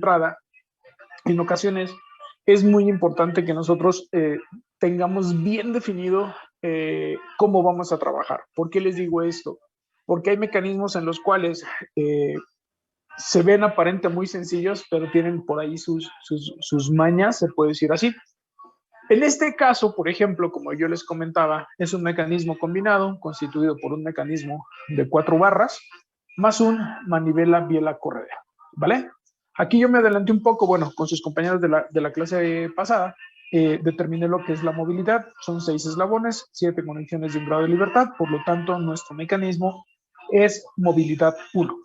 entrada, en ocasiones es muy importante que nosotros tengamos bien definido cómo vamos a trabajar. ¿Por qué les digo esto? Porque hay mecanismos en los cuales se ven aparentemente muy sencillos, pero tienen por ahí sus mañas, se puede decir así. En este caso, por ejemplo, como yo les comentaba, es un mecanismo combinado constituido por un mecanismo de 4 barras más un manivela biela corredera, ¿vale? Aquí yo me adelanté un poco, bueno, con sus compañeros de la clase pasada, determiné lo que es la movilidad, son 6 eslabones, 7 conexiones de un grado de libertad, por lo tanto, nuestro mecanismo es movilidad 1.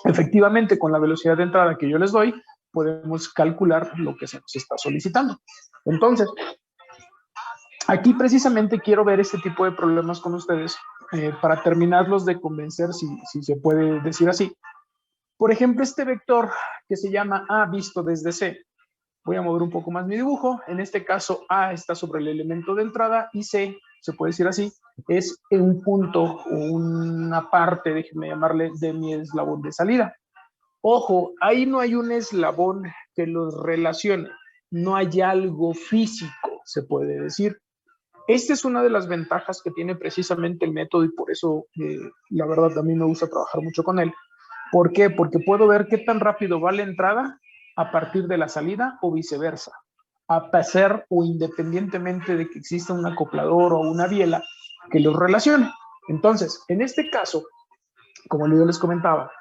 Efectivamente, con la velocidad de entrada que yo les doy, podemos calcular lo que se nos está solicitando. Entonces, aquí precisamente quiero ver este tipo de problemas con ustedes para terminarlos de convencer, si se puede decir así. Por ejemplo, este vector que se llama A visto desde C. Voy a mover un poco más mi dibujo. En este caso, A está sobre el elemento de entrada y C, se puede decir así, es un punto o una parte, déjenme llamarle, de mi eslabón de salida. Ojo, ahí no hay un eslabón que los relacione. No hay algo físico, se puede decir. Esta es una de las ventajas que tiene precisamente el método y por eso, la verdad, a mí me gusta trabajar mucho con él. ¿Por qué? Porque puedo ver qué tan rápido va la entrada a partir de la salida o viceversa. A pesar o independientemente de que exista un acoplador o una biela que los relacione. Entonces, en este caso, como yo les comentaba,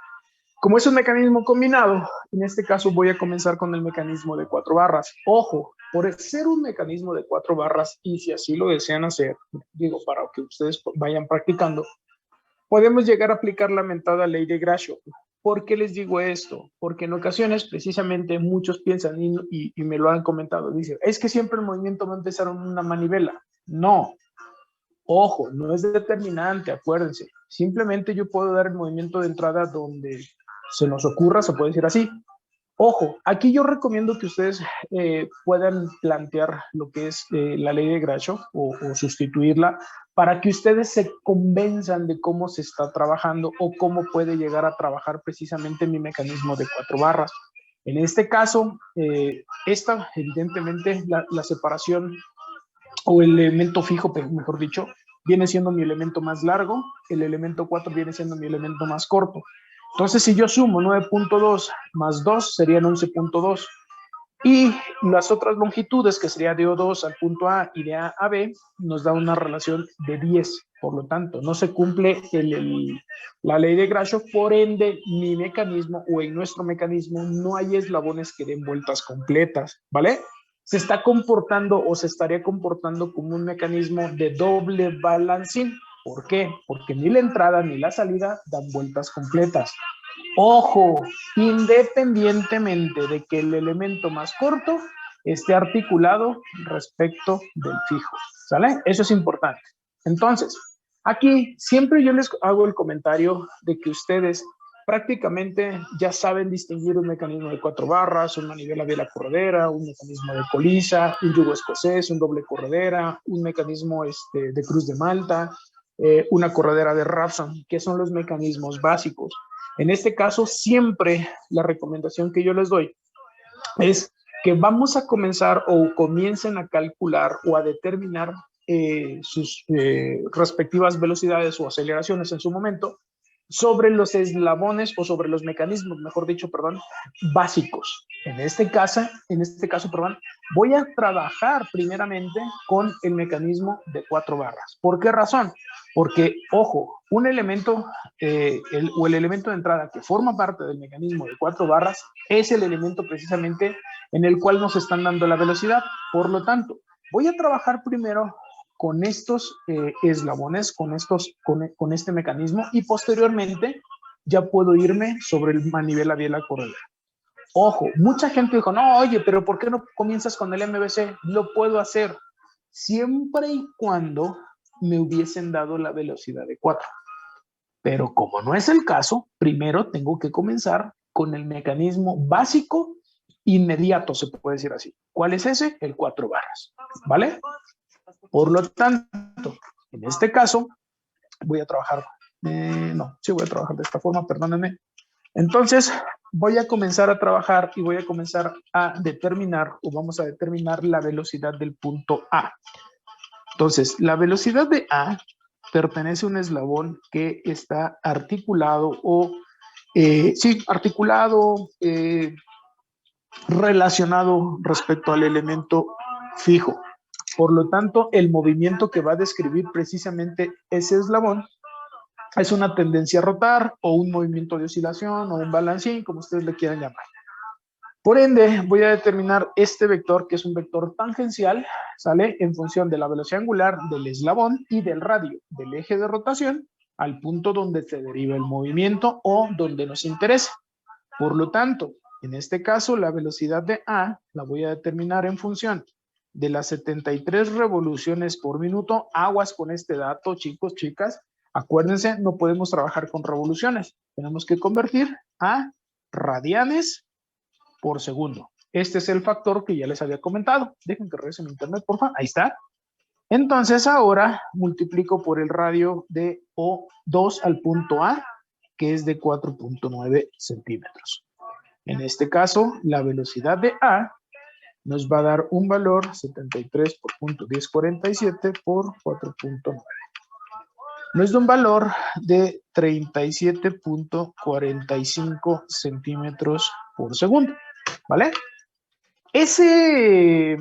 como es un mecanismo combinado, en este caso voy a comenzar con el mecanismo de 4 barras. Ojo, por ser un mecanismo de 4 barras, y si así lo desean hacer, digo, para que ustedes vayan practicando, podemos llegar a aplicar la mentada ley de Grasho. ¿Por qué les digo esto? Porque en ocasiones, precisamente, muchos piensan, y me lo han comentado, dicen, es que siempre el movimiento va a empezar en una manivela. No. Ojo, no es determinante, acuérdense. Simplemente yo puedo dar el movimiento de entrada donde se nos ocurra, se puede decir así. Ojo, aquí yo recomiendo que ustedes puedan plantear lo que es la ley de Grasho o sustituirla para que ustedes se convenzan de cómo se está trabajando o cómo puede llegar a trabajar precisamente mi mecanismo de 4 barras. En este caso, esta, evidentemente, la separación o el elemento fijo, mejor dicho, viene siendo mi elemento más largo, el elemento 4 viene siendo mi elemento más corto. Entonces, si yo sumo 9.2 más 2, serían 11.2. Y las otras longitudes, que sería de O2 al punto A y de A a B, nos da una relación de 10. Por lo tanto, no se cumple la ley de Grasho, por ende, mi mecanismo o en nuestro mecanismo no hay eslabones que den vueltas completas, ¿vale? Se está comportando o se estaría comportando como un mecanismo de doble balancín. ¿Por qué? Porque ni la entrada ni la salida dan vueltas completas. Ojo, independientemente de que el elemento más corto esté articulado respecto del fijo, ¿sale? Eso es importante. Entonces, aquí siempre yo les hago el comentario de que ustedes prácticamente ya saben distinguir un mecanismo de 4 barras, una manivela biela corredera, un mecanismo de colisa, un yugo escocés, un doble corredera, un mecanismo de cruz de Malta, una corredera de Rapson, que son los mecanismos básicos. En este caso, siempre la recomendación que yo les doy es que vamos a comenzar o comiencen a calcular o a determinar sus respectivas velocidades o aceleraciones en su momento sobre los eslabones o sobre los mecanismos, mejor dicho, perdón, básicos. En este caso, perdón, voy a trabajar primeramente con el mecanismo de 4 barras. ¿Por qué razón? Porque, ojo, un elemento o el elemento de entrada que forma parte del mecanismo de 4 barras es el elemento precisamente en el cual nos están dando la velocidad. Por lo tanto, voy a trabajar primero con estos eslabones, con este mecanismo, y posteriormente ya puedo irme sobre el manivela biela corredera. Ojo, mucha gente dijo, no, oye, pero ¿por qué no comienzas con el MVC? Lo puedo hacer siempre y cuando me hubiesen dado la velocidad de 4. Pero como no es el caso, primero tengo que comenzar con el mecanismo básico inmediato, se puede decir así. ¿Cuál es ese? El 4 barras, ¿vale? Por lo tanto, en este caso, voy a trabajar, voy a trabajar de esta forma, perdónenme. Entonces, voy a comenzar a trabajar y voy a comenzar a determinar, o vamos a determinar la velocidad del punto A. Entonces, la velocidad de A pertenece a un eslabón que está articulado o, sí, articulado, relacionado respecto al elemento fijo. Por lo tanto, el movimiento que va a describir precisamente ese eslabón es una tendencia a rotar o un movimiento de oscilación o un balancín, como ustedes le quieran llamar. Por ende, voy a determinar este vector, que es un vector tangencial, ¿sale? En función de la velocidad angular del eslabón y del radio del eje de rotación al punto donde se deriva el movimiento o donde nos interesa. Por lo tanto, en este caso, la velocidad de A la voy a determinar en función de las 73 revoluciones por minuto. Aguas con este dato, chicos, chicas. Acuérdense, no podemos trabajar con revoluciones. Tenemos que convertir a radianes por segundo. Este es el factor que ya les había comentado. Dejen que regrese mi internet, por favor. Ahí está. Entonces ahora multiplico por el radio de O2 al punto A, que es de 4.9 centímetros. En este caso, la velocidad de A nos va a dar un valor 73 por punto 1047 por 4.9. Nos da un valor de 37.45 centímetros por segundo. ¿Vale? Este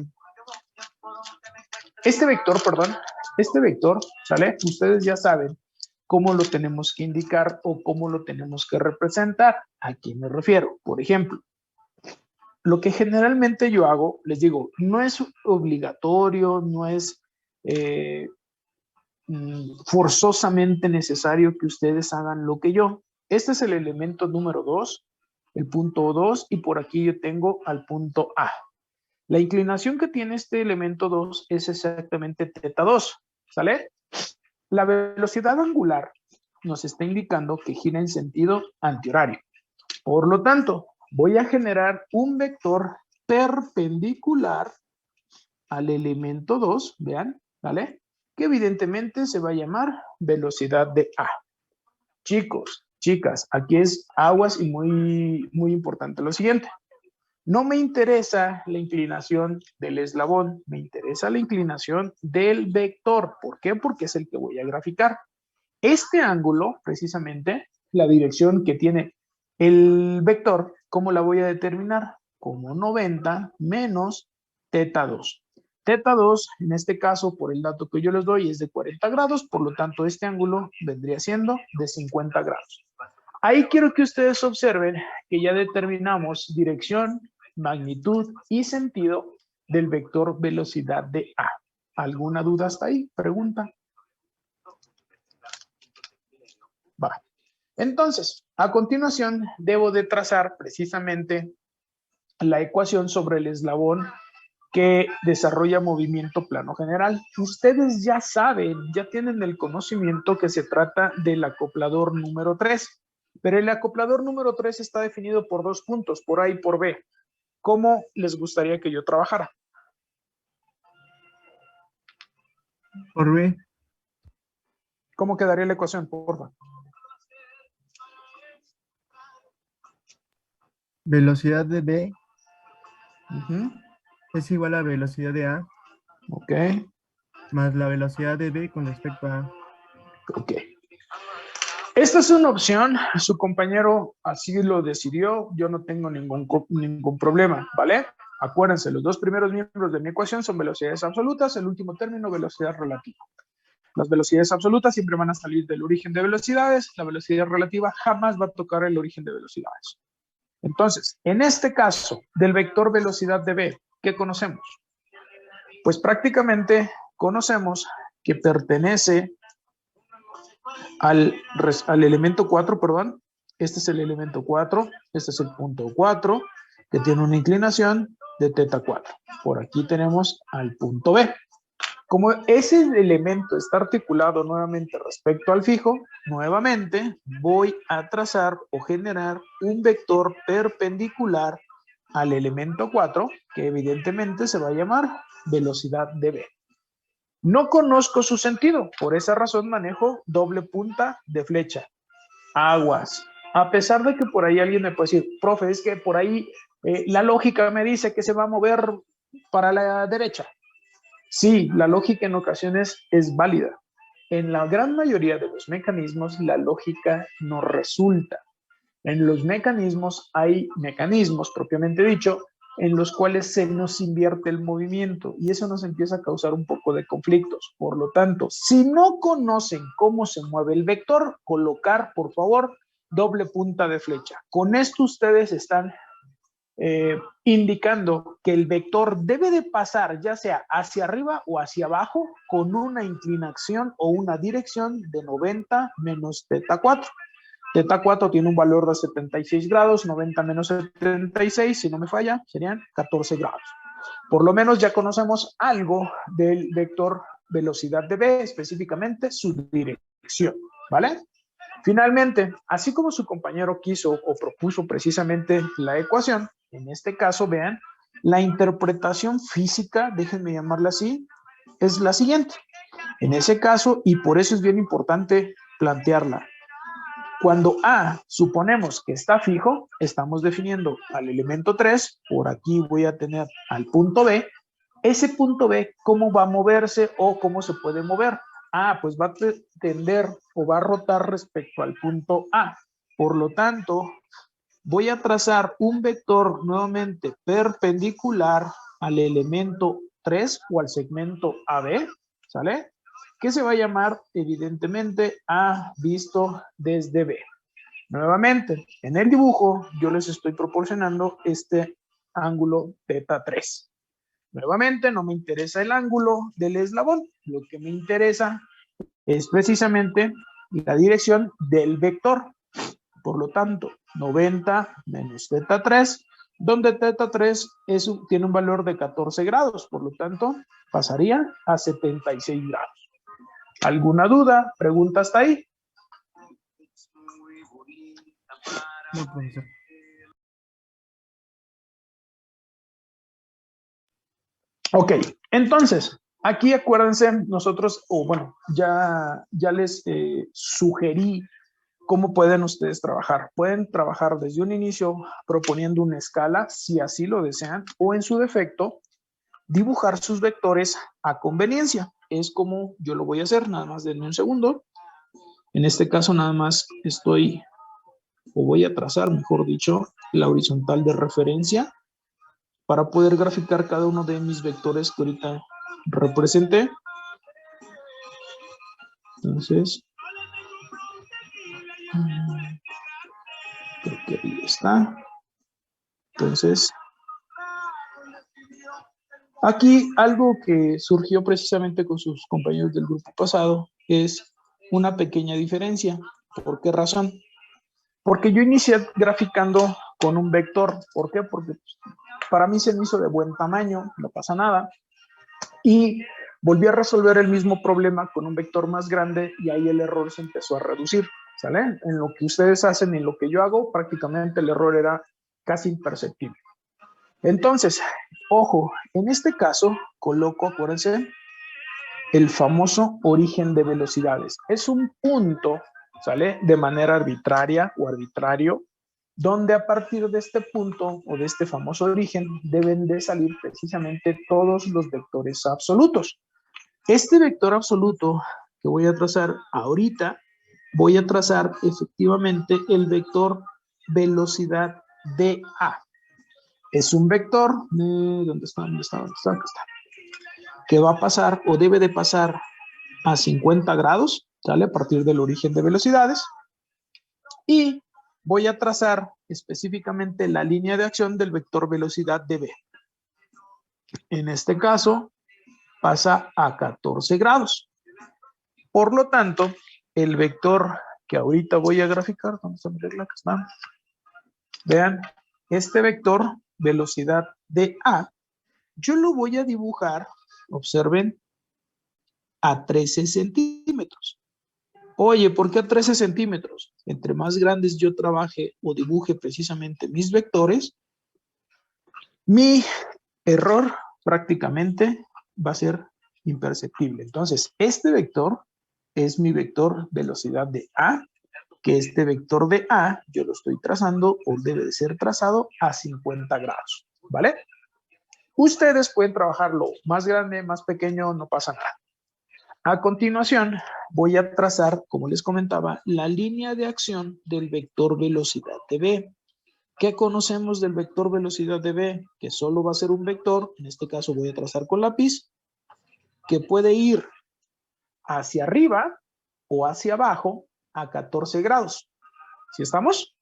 vector, ¿sale? Ustedes ya saben cómo lo tenemos que indicar o cómo lo tenemos que representar. ¿A quién me refiero? Por ejemplo, lo que generalmente yo hago, les digo, no es obligatorio, no es forzosamente necesario que ustedes hagan lo que yo. Este es el elemento número 2, el punto 2, y por aquí yo tengo al punto A. La inclinación que tiene este elemento 2 es exactamente θ 2, ¿sale? La velocidad angular nos está indicando que gira en sentido antihorario. Por lo tanto, voy a generar un vector perpendicular al elemento 2, vean, ¿vale? Que evidentemente se va a llamar velocidad de A. Chicos, chicas, aquí es aguas y muy importante lo siguiente. No me interesa la inclinación del eslabón, me interesa la inclinación del vector. ¿Por qué? Porque es el que voy a graficar. Este ángulo, precisamente, la dirección que tiene el vector, ¿cómo la voy a determinar? Como 90 menos θ2. θ2, en este caso, por el dato que yo les doy, es de 40 grados, por lo tanto, este ángulo vendría siendo de 50 grados. Ahí quiero que ustedes observen que ya determinamos dirección, magnitud y sentido del vector velocidad de A. ¿Alguna duda hasta ahí? Pregunta. Va. Entonces, a continuación, debo de trazar precisamente la ecuación sobre el eslabón que desarrolla movimiento plano general. Ustedes ya saben, ya tienen el conocimiento que se trata del acoplador número 3, pero el acoplador número 3 está definido por dos puntos, por A y por B. ¿Cómo les gustaría que yo trabajara? Por B. ¿Cómo quedaría la ecuación, por favor? Velocidad de B es igual a velocidad de A Ok, más la velocidad de B con respecto a A. ok. Esta es una opción, su compañero así lo decidió, yo no tengo ningún problema, ¿vale? Acuérdense, los dos primeros miembros de mi ecuación son velocidades absolutas, el último término, velocidad relativa. Las velocidades absolutas siempre van a salir del origen de velocidades, la velocidad relativa jamás va a tocar el origen de velocidades. Entonces, en este caso, del vector velocidad de B, ¿qué conocemos? Pues prácticamente conocemos que pertenece al elemento 4, perdón. Este es el elemento 4, este es el punto 4, que tiene una inclinación de θ4. Por aquí tenemos al punto B. Como ese elemento está articulado nuevamente respecto al fijo, nuevamente voy a trazar o generar un vector perpendicular al elemento 4, que evidentemente se va a llamar velocidad de B. No conozco su sentido, por esa razón manejo doble punta de flecha. Aguas, A pesar de que por ahí alguien me puede decir, profe, es que por ahí la lógica me dice que se va a mover para la derecha. Sí, la lógica en ocasiones es válida. En la gran mayoría de los mecanismos, la lógica no resulta. En los mecanismos hay mecanismos, propiamente dicho, en los cuales se nos invierte el movimiento y eso nos empieza a causar un poco de conflictos. Por lo tanto, si no conocen cómo se mueve el vector, colocar, por favor, doble punta de flecha. Con esto ustedes están indicando que el vector debe de pasar ya sea hacia arriba o hacia abajo con una inclinación o una dirección de 90 menos teta 4. Teta 4 tiene un valor de 76 grados, 90 menos 76, si no me falla, serían 14 grados. Por lo menos ya conocemos algo del vector velocidad de B, específicamente su dirección, ¿vale? Finalmente, así como su compañero quiso o propuso precisamente la ecuación, en este caso, vean, la interpretación física, déjenme llamarla así, es la siguiente. En ese caso, y por eso es bien importante plantearla, cuando A suponemos que está fijo, estamos definiendo al elemento 3, por aquí voy a tener al punto B, ese punto B, ¿cómo va a moverse o cómo se puede mover? Ah, pues va a tender o va a rotar respecto al punto A. Por lo tanto, voy a trazar un vector nuevamente perpendicular al elemento 3 o al segmento AB, ¿sale? Que se va a llamar evidentemente A visto desde B. Nuevamente, en el dibujo yo les estoy proporcionando este ángulo teta 3. Nuevamente, no me interesa el ángulo del eslabón, lo que me interesa es precisamente la dirección del vector. Por lo tanto, 90 menos teta 3, donde teta 3 tiene un valor de 14 grados, por lo tanto, pasaría a 76 grados. ¿Alguna duda? ¿Pregunta hasta ahí? No, profesor. Ok, entonces, aquí acuérdense, nosotros, bueno, ya les sugerí cómo pueden ustedes trabajar. Pueden trabajar desde un inicio proponiendo una escala, si así lo desean, o en su defecto, dibujar sus vectores a conveniencia. Es como yo lo voy a hacer, nada más denme un segundo. En este caso, nada más voy a trazar, mejor dicho, la horizontal de referencia para poder graficar cada uno de mis vectores que ahorita representé. Entonces, creo que ahí está. Entonces, aquí algo que surgió precisamente con sus compañeros del grupo pasado es una pequeña diferencia. ¿Por qué razón? Porque yo inicié graficando con un vector. ¿Por qué? Porque para mí se me hizo de buen tamaño, no pasa nada. Y volví a resolver el mismo problema con un vector más grande y ahí el error se empezó a reducir, ¿sale? En lo que ustedes hacen y en lo que yo hago, prácticamente el error era casi imperceptible. Entonces, ojo, en este caso coloco, acuérdense, el famoso origen de velocidades. Es un punto, ¿sale? De manera arbitraria o arbitrario, donde a partir de este punto o de este famoso origen deben de salir precisamente todos los vectores absolutos. Este vector absoluto que voy a trazar ahorita, voy a trazar efectivamente el vector velocidad dA. Es un vector, ¿dónde está? Acá está. Que va a pasar o debe de pasar a 50 grados, ¿sale? A partir del origen de velocidades. Y voy a trazar específicamente la línea de acción del vector velocidad de B. En este caso, pasa a 14 grados. Por lo tanto, el vector que ahorita voy a graficar, vamos a ver la que está. Vean, este vector velocidad de A, yo lo voy a dibujar, observen, a 13 centímetros. Oye, ¿por qué a 13 centímetros? Entre más grandes yo trabaje o dibuje precisamente mis vectores, mi error prácticamente va a ser imperceptible. Entonces, este vector es mi vector velocidad de A, que este vector de A, yo lo estoy trazando o debe de ser trazado a 50 grados, ¿vale? Ustedes pueden trabajarlo más grande, más pequeño, no pasa nada. A continuación, voy a trazar, como les comentaba, la línea de acción del vector velocidad de B. ¿Qué conocemos del vector velocidad de B? Que solo va a ser un vector, en este caso voy a trazar con lápiz, que puede ir hacia arriba o hacia abajo a 14 grados. ¿Sí estamos?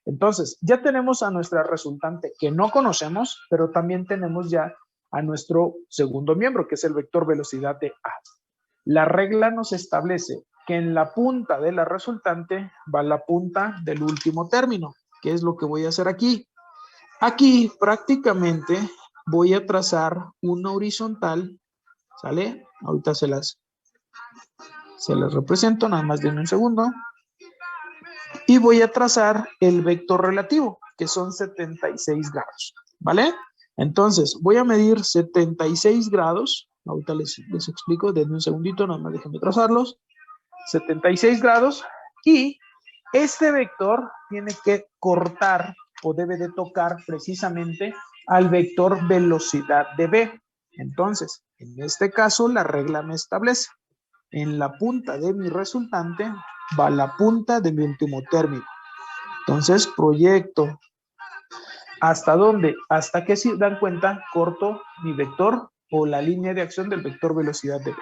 Entonces, ya tenemos a nuestra resultante que no conocemos, pero también tenemos ya a nuestro segundo miembro, que es el vector velocidad de A. La regla nos establece que en la punta de la resultante va la punta del último término. ¿Qué es lo que voy a hacer aquí? Aquí prácticamente voy a trazar una horizontal, ¿sale? Ahorita se las represento, nada más denme un segundo. Y voy a trazar el vector relativo, que son 76 grados, ¿vale? Entonces, voy a medir 76 grados. Ahorita les explico, denme un segundito, nada más déjenme trazarlos. 76 grados. Y este vector tiene que cortar o debe de tocar precisamente al vector velocidad de B. Entonces, en este caso, la regla me establece. En la punta de mi resultante va la punta de mi último término. Entonces, proyecto. ¿Hasta dónde? Hasta que, si dan cuenta, corto mi vector o la línea de acción del vector velocidad de B.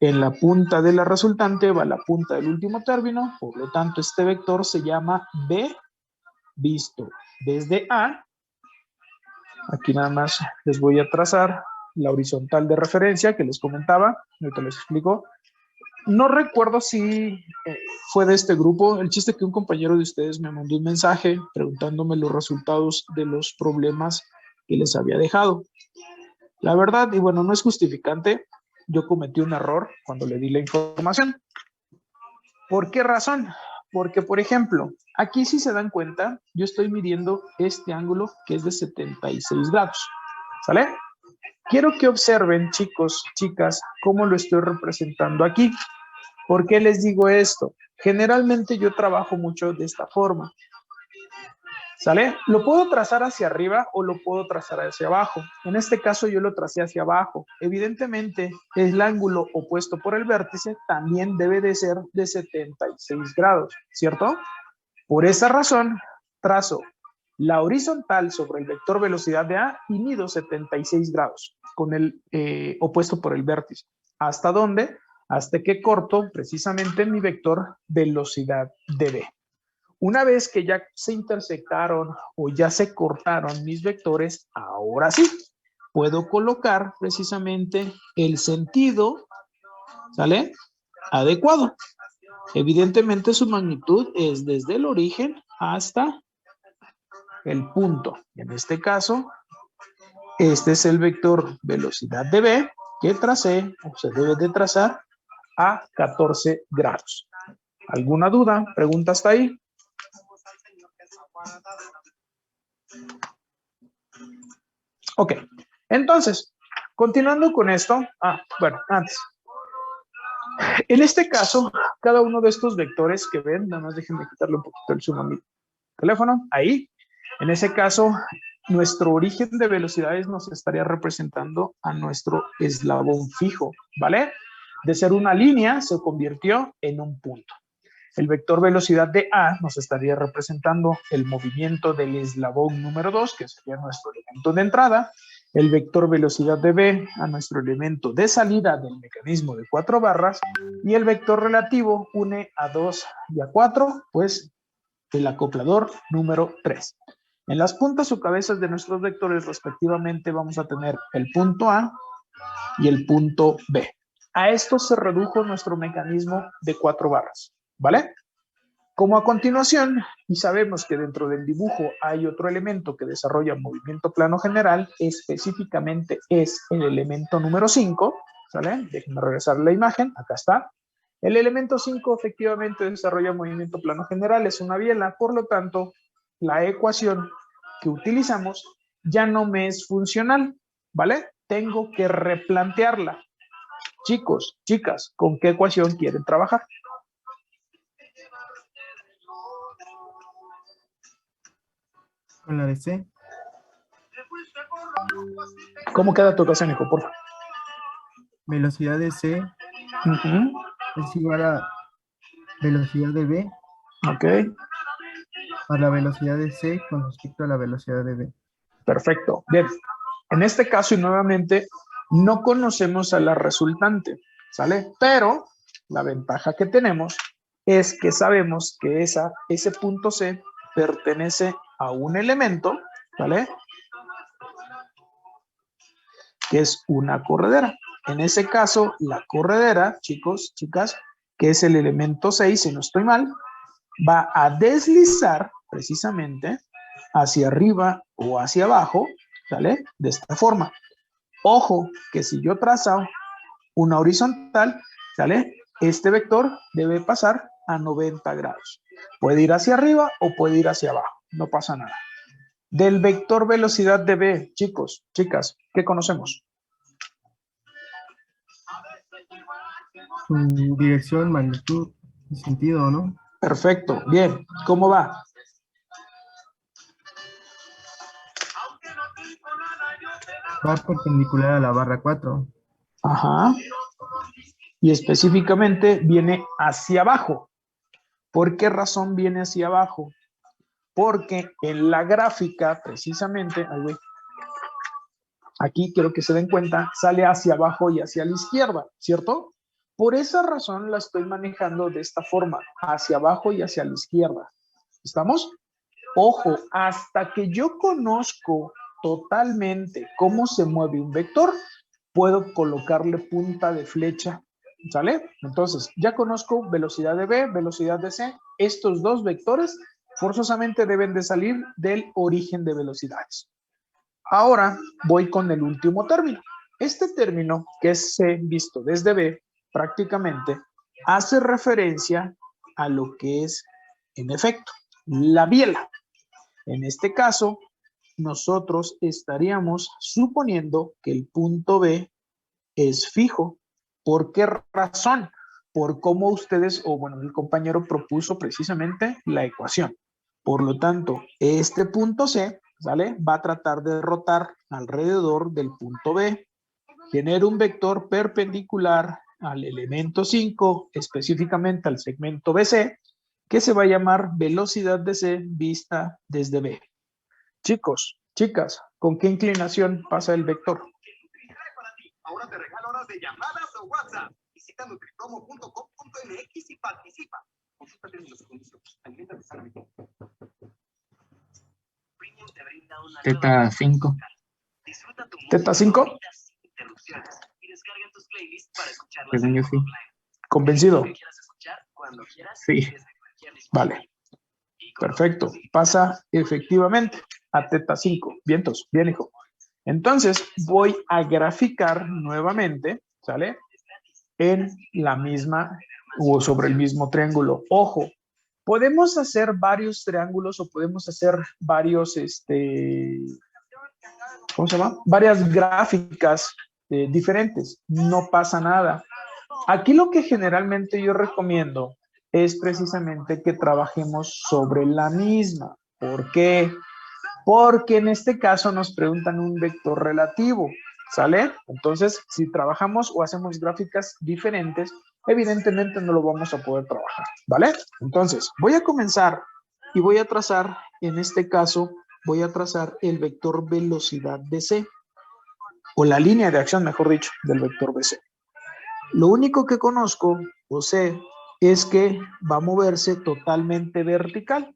En la punta de la resultante va la punta del último término, por lo tanto, este vector se llama B visto desde A. Aquí nada más les voy a trazar la horizontal de referencia que les comentaba. Ahorita les explico. No recuerdo si fue de este grupo. El chiste que un compañero de ustedes me mandó un mensaje preguntándome los resultados de los problemas que les había dejado. La verdad, y bueno, no es justificante, yo cometí un error cuando le di la información. ¿Por qué razón? Porque, por ejemplo, aquí si se dan cuenta, yo estoy midiendo este ángulo que es de 76 grados. ¿Sale? Quiero que observen, chicos, chicas, cómo lo estoy representando aquí. ¿Por qué les digo esto? Generalmente yo trabajo mucho de esta forma. ¿Sale? Lo puedo trazar hacia arriba o lo puedo trazar hacia abajo. En este caso yo lo tracé hacia abajo. Evidentemente, el ángulo opuesto por el vértice también debe de ser de 76 grados, ¿cierto? Por esa razón, trazo la horizontal sobre el vector velocidad de A y mido 76 grados con el opuesto por el vértice. ¿Hasta dónde? Hasta que corto precisamente mi vector velocidad de B. Una vez que ya se intersectaron o ya se cortaron mis vectores, ahora sí, puedo colocar precisamente el sentido, ¿sale? Adecuado. Evidentemente su magnitud es desde el origen hasta el punto. En este caso, este es el vector velocidad de B que tracé o se debe de trazar a 14 grados. ¿Alguna duda? ¿Pregunta hasta ahí? Ok, entonces, continuando con esto, bueno, antes. En este caso, cada uno de estos vectores que ven, nada más déjenme quitarle un poquito el zoom a mi teléfono, ahí, en ese caso, nuestro origen de velocidades nos estaría representando a nuestro eslabón fijo, ¿vale? De ser una línea, se convirtió en un punto. El vector velocidad de A nos estaría representando el movimiento del eslabón número 2, que sería nuestro elemento de entrada. El vector velocidad de B a nuestro elemento de salida del mecanismo de 4 barras. Y el vector relativo une a 2 y a 4, pues el acoplador número 3. En las puntas o cabezas de nuestros vectores respectivamente vamos a tener el punto A y el punto B. A esto se redujo nuestro mecanismo de 4 barras. ¿Vale? Como a continuación, y sabemos que dentro del dibujo hay otro elemento que desarrolla movimiento plano general, específicamente es el elemento número 5, ¿sale? Déjenme regresar la imagen, acá está. El elemento 5 efectivamente desarrolla movimiento plano general, es una biela, por lo tanto, la ecuación que utilizamos ya no me es funcional, ¿vale? Tengo que replantearla. Chicos, chicas, ¿con qué ecuación quieren trabajar? con la de C. ¿Cómo queda tu ecuación, hijo? Por favor. Velocidad de C es igual a velocidad de B Ok, a la velocidad de C con respecto a la velocidad de B. perfecto. Bien, en este caso y nuevamente no conocemos a la resultante, ¿sale? Pero la ventaja que tenemos es que sabemos que ese punto C pertenece a un elemento, ¿vale? Que es una corredera. En ese caso, la corredera, chicos, chicas, que es el elemento 6, si no estoy mal, va a deslizar precisamente hacia arriba o hacia abajo, ¿sale? De esta forma. Ojo, que si yo trazo una horizontal, ¿sale? Este vector debe pasar a 90 grados. Puede ir hacia arriba o puede ir hacia abajo, no pasa nada. Del vector velocidad de B, chicos, chicas, ¿qué conocemos? Su dirección, magnitud y sentido, ¿no? Perfecto, bien, ¿cómo va? Va perpendicular a la barra 4. Ajá. Y específicamente viene hacia abajo. ¿Por qué razón viene hacia abajo? Porque en la gráfica, precisamente, ay, güey, aquí quiero que se den cuenta, sale hacia abajo y hacia la izquierda, ¿cierto? Por esa razón la estoy manejando de esta forma, hacia abajo y hacia la izquierda. ¿Estamos? Ojo, hasta que yo conozco totalmente cómo se mueve un vector, puedo colocarle punta de flecha, ¿sale? Entonces, ya conozco velocidad de B, velocidad de C. Estos dos vectores forzosamente deben de salir del origen de velocidades. Ahora voy con el último término. Este término, que es C visto desde B, prácticamente hace referencia a lo que es, en efecto, la biela. En este caso, nosotros estaríamos suponiendo que el punto B es fijo. ¿Por qué razón? Por cómo ustedes, o bueno, el compañero propuso precisamente la ecuación. Por lo tanto, este punto C, ¿sale? Va a tratar de rotar alrededor del punto B, genera un vector perpendicular al elemento 5, específicamente al segmento BC, que se va a llamar velocidad de C vista desde B. Chicos, chicas, ¿con qué inclinación pasa el vector? Ahora te regalo horas de llamadas o WhatsApp. Visita nutripromo.com.mx y participa. Consulta términos y condiciones. Aliméntate sanamente. Teta 5. ¿Teta 5? Según yo sí. ¿Convencido? Sí. Vale. Perfecto. Pasa efectivamente a teta 5. Vientos. Bien, hijo. Entonces voy a graficar nuevamente, ¿sale? En la misma o sobre el mismo triángulo. Ojo, podemos hacer varios triángulos o podemos hacer varios, ¿cómo se llama? Varias gráficas diferentes. No pasa nada. Aquí lo que generalmente yo recomiendo es precisamente que trabajemos sobre la misma. ¿Por qué? Porque en este caso nos preguntan un vector relativo, ¿sale? Entonces, si trabajamos o hacemos gráficas diferentes, evidentemente no lo vamos a poder trabajar, ¿vale? Entonces, voy a comenzar y voy a trazar, en este caso, voy a trazar el vector velocidad de C, o la línea de acción, mejor dicho, del vector BC. Lo único que conozco o sé es que va a moverse totalmente vertical.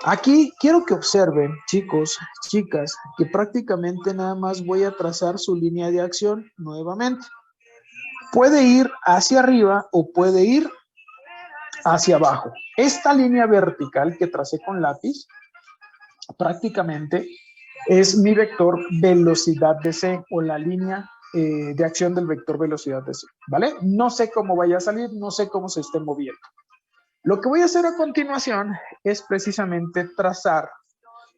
Aquí quiero que observen, chicos, chicas, que prácticamente nada más voy a trazar su línea de acción nuevamente. Puede ir hacia arriba o puede ir hacia abajo. Esta línea vertical que tracé con lápiz prácticamente es mi vector velocidad de C o la línea de acción del vector velocidad de C, ¿vale? No sé cómo vaya a salir, no sé cómo se esté moviendo. Lo que voy a hacer a continuación es precisamente trazar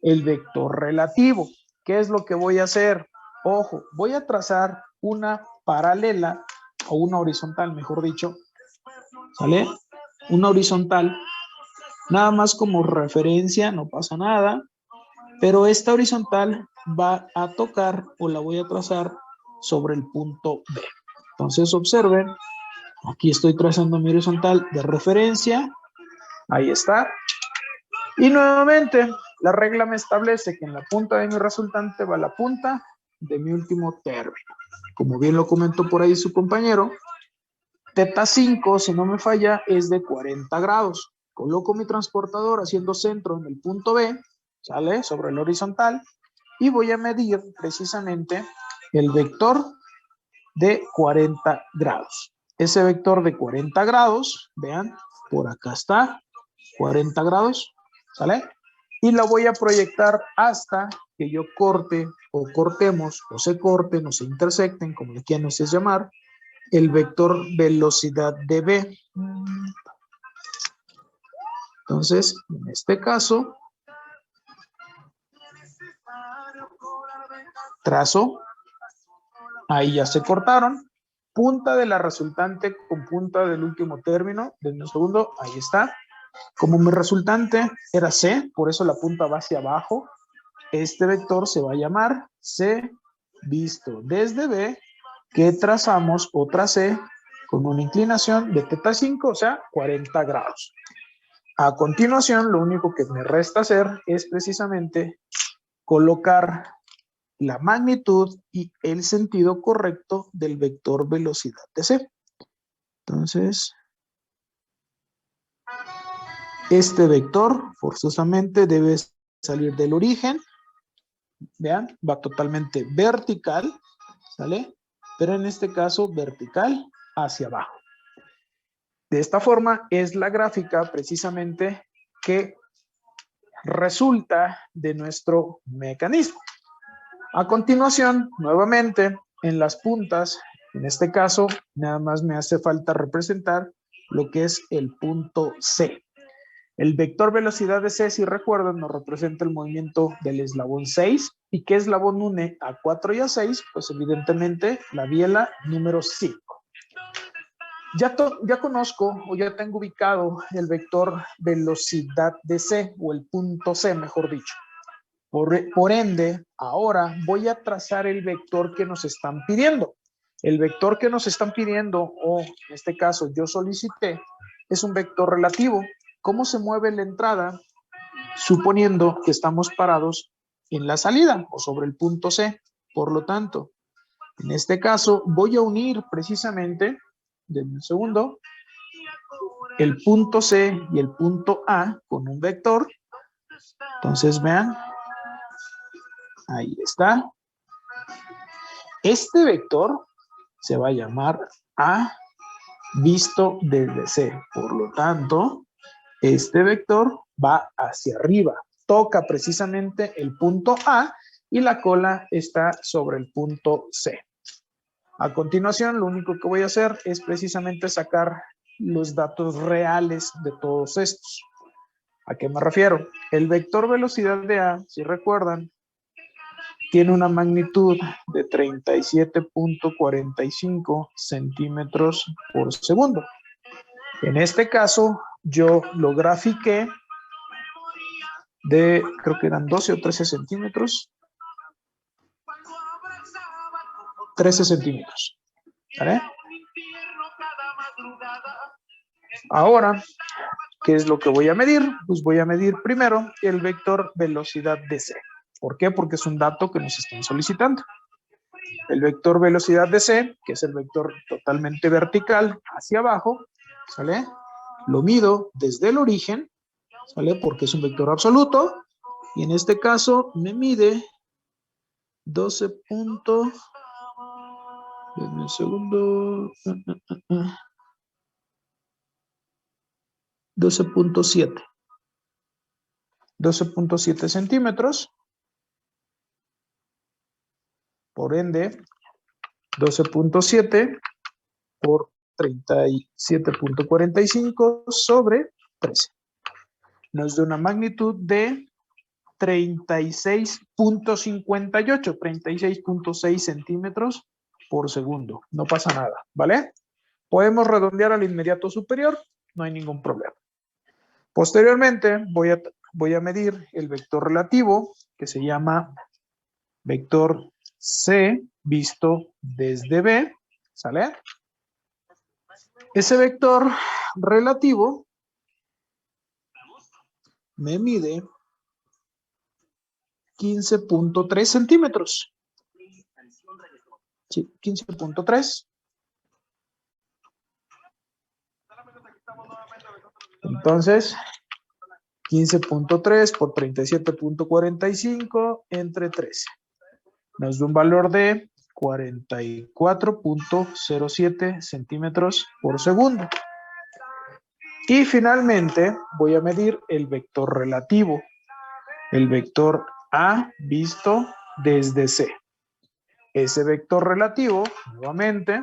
el vector relativo. ¿Qué es lo que voy a hacer? Ojo, voy a trazar una paralela o una horizontal, mejor dicho, ¿sale? Una horizontal, nada más como referencia, no pasa nada. pero esta horizontal va a tocar o la voy a trazar sobre el punto B. Entonces observen, aquí estoy trazando mi horizontal de referencia, ahí está. Y nuevamente, la regla me establece que en la punta de mi resultante va la punta de mi último término. Como bien lo comentó por ahí su compañero, teta 5, si no me falla, es de 40 grados. Coloco mi transportador haciendo centro en el punto B, ¿sale? Sobre el horizontal, y voy a medir precisamente el vector de 40 grados. Ese vector de 40 grados, vean, por acá está, 40 grados, ¿sale? Y la voy a proyectar hasta que yo corte o cortemos o se corten o se intersecten, como le quieran ustedes llamar, el vector velocidad de B. Entonces, en este caso, trazo, ahí ya se cortaron, punta de la resultante con punta del último término, denme un segundo, ahí está. Como mi resultante era C, por eso la punta va hacia abajo, este vector se va a llamar C visto desde B, que trazamos o tracé con una inclinación de teta 5, o sea, 40 grados. A continuación, lo único que me resta hacer es precisamente colocar la magnitud y el sentido correcto del vector velocidad de C. Entonces, este vector forzosamente debe salir del origen. Vean, va totalmente vertical, ¿sale? Pero en este caso, vertical hacia abajo. De esta forma es la gráfica precisamente que resulta de nuestro mecanismo. A continuación, nuevamente, en las puntas, en este caso, nada más me hace falta representar lo que es el punto C. El vector velocidad de C, si recuerdan, nos representa el movimiento del eslabón 6. ¿Y qué eslabón une a 4 y a 6? Pues evidentemente la biela número 5. Ya conozco o ya tengo ubicado el vector velocidad de C o el punto C, mejor dicho. Por ende, ahora voy a trazar el vector que nos están pidiendo. El vector que nos están pidiendo, o en este caso yo solicité, es un vector relativo. ¿Cómo se mueve la entrada? Suponiendo que estamos parados en la salida o sobre el punto C. Por lo tanto, en este caso voy a unir precisamente, denme un segundo, el punto C y el punto A con un vector. Entonces vean, ahí está. Este vector se va a llamar A visto desde C. Por lo tanto, este vector va hacia arriba. Toca precisamente el punto A y la cola está sobre el punto C. A continuación, lo único que voy a hacer es precisamente sacar los datos reales de todos estos. ¿A qué me refiero? El vector velocidad de A, si recuerdan, tiene una magnitud de 37.45 centímetros por segundo. En este caso, yo lo grafiqué de, creo que eran 12 o 13 centímetros. 13 centímetros. ¿Vale? Ahora, ¿qué es lo que voy a medir? Pues voy a medir primero el vector velocidad de C. ¿Por qué? Porque es un dato que nos están solicitando. El vector velocidad de C, que es el vector totalmente vertical hacia abajo, ¿sale? Lo mido desde el origen, ¿sale? Porque es un vector absoluto. Y en este caso me mide 12 puntos. Denme un segundo. 12.7. 12.7 centímetros. Por ende, 12.7 por 37.45 sobre 13. Nos da una magnitud de 36.58, 36.6 centímetros por segundo. No pasa nada, ¿vale? Podemos redondear al inmediato superior, no hay ningún problema. Posteriormente, voy a voy a medir el vector relativo, que se llama vector C visto desde B, ¿sale? Ese vector relativo me mide 15.3 centímetros. Sí, 15.3. Entonces, 15.3 por 37.45 entre 13. Nos da un valor de 44.07 centímetros por segundo. Y finalmente voy a medir el vector relativo, el vector A visto desde C. Ese vector relativo, nuevamente,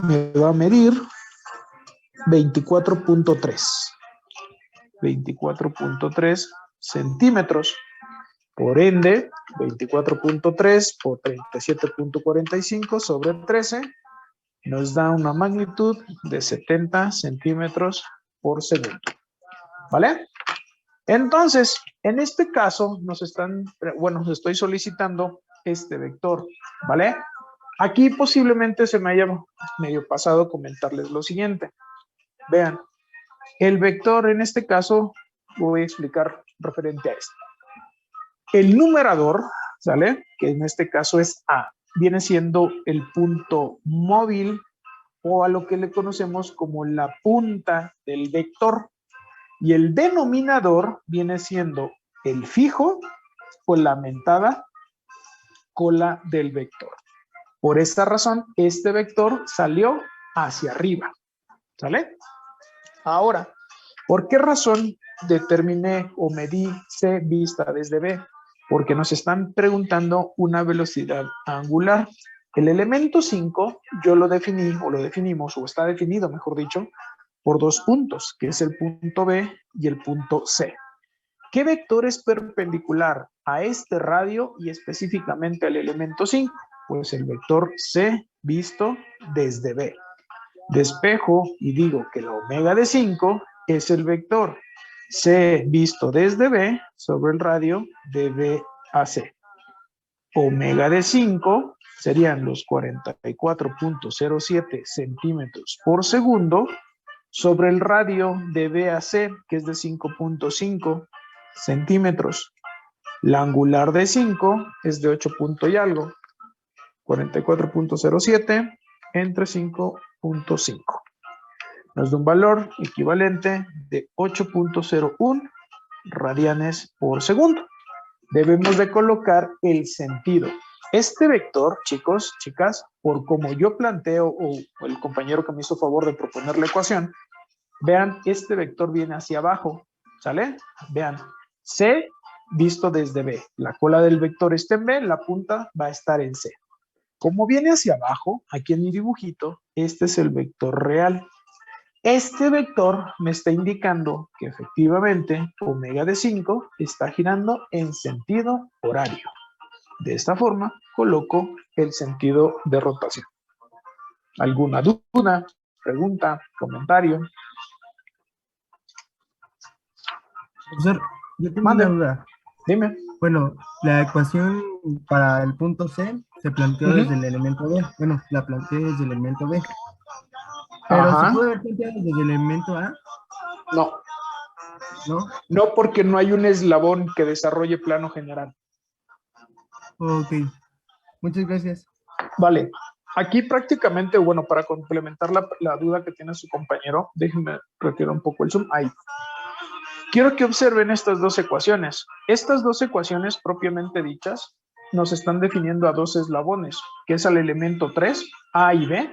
me va a medir 24.3 centímetros. Por ende, 24.3 por 37.45 sobre 13 nos da una magnitud de 70 centímetros por segundo. ¿Vale? Entonces, en este caso, nos estoy solicitando este vector. ¿Vale? Aquí posiblemente se me haya medio pasado comentarles lo siguiente. Vean, el vector en este caso, voy a explicar referente a esto. El numerador, ¿sale? Que en este caso es A, viene siendo el punto móvil o a lo que le conocemos como la punta del vector. Y el denominador viene siendo el fijo o la aumentada cola del vector. Por esta razón, este vector salió hacia arriba. ¿Sale? Ahora, ¿por qué razón determiné o medí C vista desde B? Porque nos están preguntando una velocidad angular. El elemento 5 yo lo definí o lo definimos o está definido, mejor dicho, por dos puntos, que es el punto B y el punto C. ¿Qué vector es perpendicular a este radio y específicamente al elemento 5? Pues el vector C visto desde B. Despejo y digo que la omega de 5 es el vector C visto desde B sobre el radio de B a C. Omega de 5 serían los 44.07 centímetros por segundo sobre el radio de B a C, que es de 5.5 centímetros. La angular de 5 es de 8 punto y algo. 44.07 entre 5.5. Nos da un valor equivalente de 8.01 radianes por segundo. Debemos de colocar el sentido. Este vector, chicos, chicas, por como yo planteo, o el compañero que me hizo favor de proponer la ecuación, vean, este vector viene hacia abajo, ¿sale? Vean, C visto desde B. La cola del vector está en B, la punta va a estar en C. Como viene hacia abajo, aquí en mi dibujito, este es el vector real. Este vector me está indicando que efectivamente omega de 5 está girando en sentido horario. De esta forma, coloco el sentido de rotación. ¿Alguna duda, pregunta, comentario? Profesor, yo tengo Mande. una duda. Dime. Bueno, la ecuación para el punto C se planteó desde el elemento B. Bueno, la planteé desde el elemento B. Pero Ajá. ¿se puede haber planteado desde el elemento A? No. ¿No? No, porque no hay un eslabón que desarrolle plano general. Ok. Muchas gracias. Vale. Aquí prácticamente, bueno, para complementar la duda que tiene su compañero, déjenme retirar un poco el zoom. Ahí. Quiero que observen estas dos ecuaciones. Estas dos ecuaciones propiamente dichas nos están definiendo a dos eslabones, que es al elemento 3, A y B,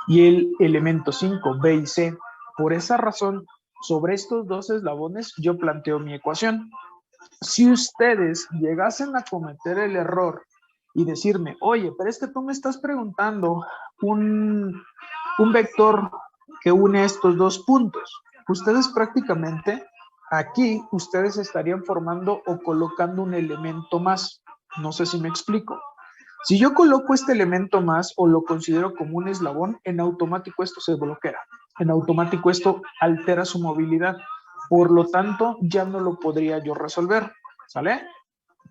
y el elemento 5, B y C. Por esa razón, sobre estos dos eslabones yo planteo mi ecuación. Si ustedes llegasen a cometer el error y decirme, oye, pero es que tú me estás preguntando un vector que une estos dos puntos, ustedes prácticamente aquí ustedes estarían formando o colocando un elemento más. No sé si me explico. Si yo coloco este elemento más o lo considero como un eslabón, en automático esto se bloquea. En automático esto altera su movilidad. Por lo tanto, ya no lo podría yo resolver. ¿Sale?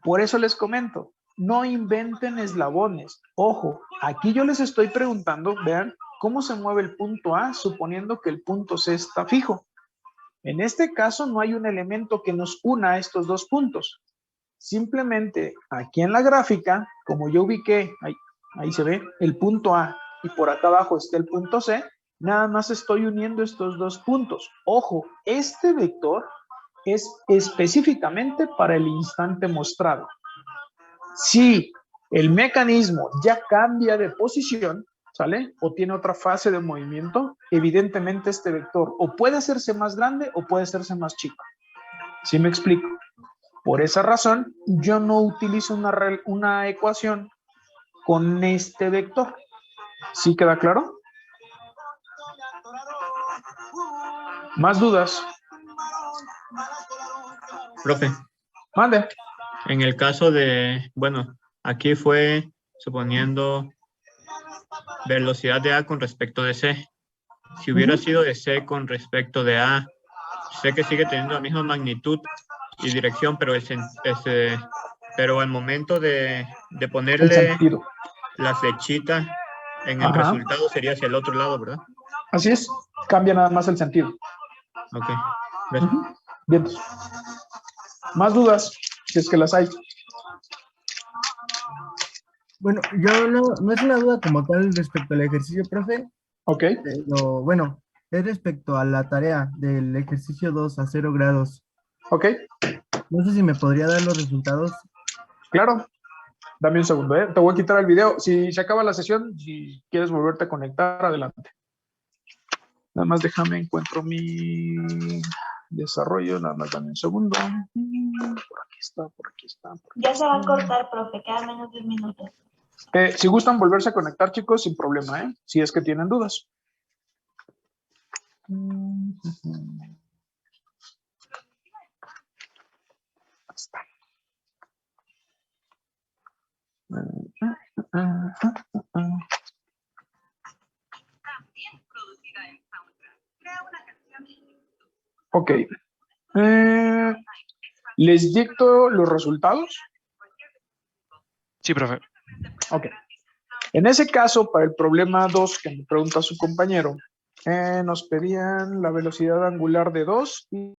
Por eso les comento, no inventen eslabones. Ojo, aquí yo les estoy preguntando, vean, cómo se mueve el punto A suponiendo que el punto C está fijo. En este caso no hay un elemento que nos una a estos dos puntos. Simplemente aquí en la gráfica, como yo ubiqué, ahí se ve el punto A y por acá abajo está el punto C, nada más estoy uniendo estos dos puntos. Ojo, este vector es específicamente para el instante mostrado. Si el mecanismo ya cambia de posición, ¿sale? O tiene otra fase de movimiento, evidentemente este vector o puede hacerse más grande o puede hacerse más chico. ¿Sí me explico? Por esa razón, yo no utilizo una ecuación con este vector. ¿Sí queda claro? ¿Más dudas? Profe, Mande. en el caso de, bueno, aquí fue suponiendo velocidad de A con respecto de C. Si hubiera sido de C con respecto de A, sé que sigue teniendo la misma magnitud y dirección, pero pero al momento de El ponerle sentido. la flechita en el Ajá. resultado sería hacia el otro lado, ¿verdad? Así es. Cambia nada más el sentido. Ok. Gracias. Bien. ¿Más dudas? Si es que las hay. Bueno, yo no es una duda como tal respecto al ejercicio, profe, Ok. pero bueno, es respecto a la tarea del ejercicio 2 a 0 grados. Ok. No sé si me podría dar los resultados. Claro. Dame un segundo, ¿eh? Te voy a quitar el video. Si se acaba la sesión, si quieres volverte a conectar, adelante. Nada más déjame, encuentro mi desarrollo. Nada más dame un segundo. Por aquí está, por aquí está. Por aquí Ya se va a está. cortar, profe, quedan menos de 10 minutos. Si gustan volverse a conectar, chicos, sin problema, ¿eh? Si es que tienen dudas. Ahí está. Ok. ¿Les dicto los resultados? Sí, profe. Ok. En ese caso, para el problema 2 que me pregunta su compañero, nos pedían la velocidad angular de 2 y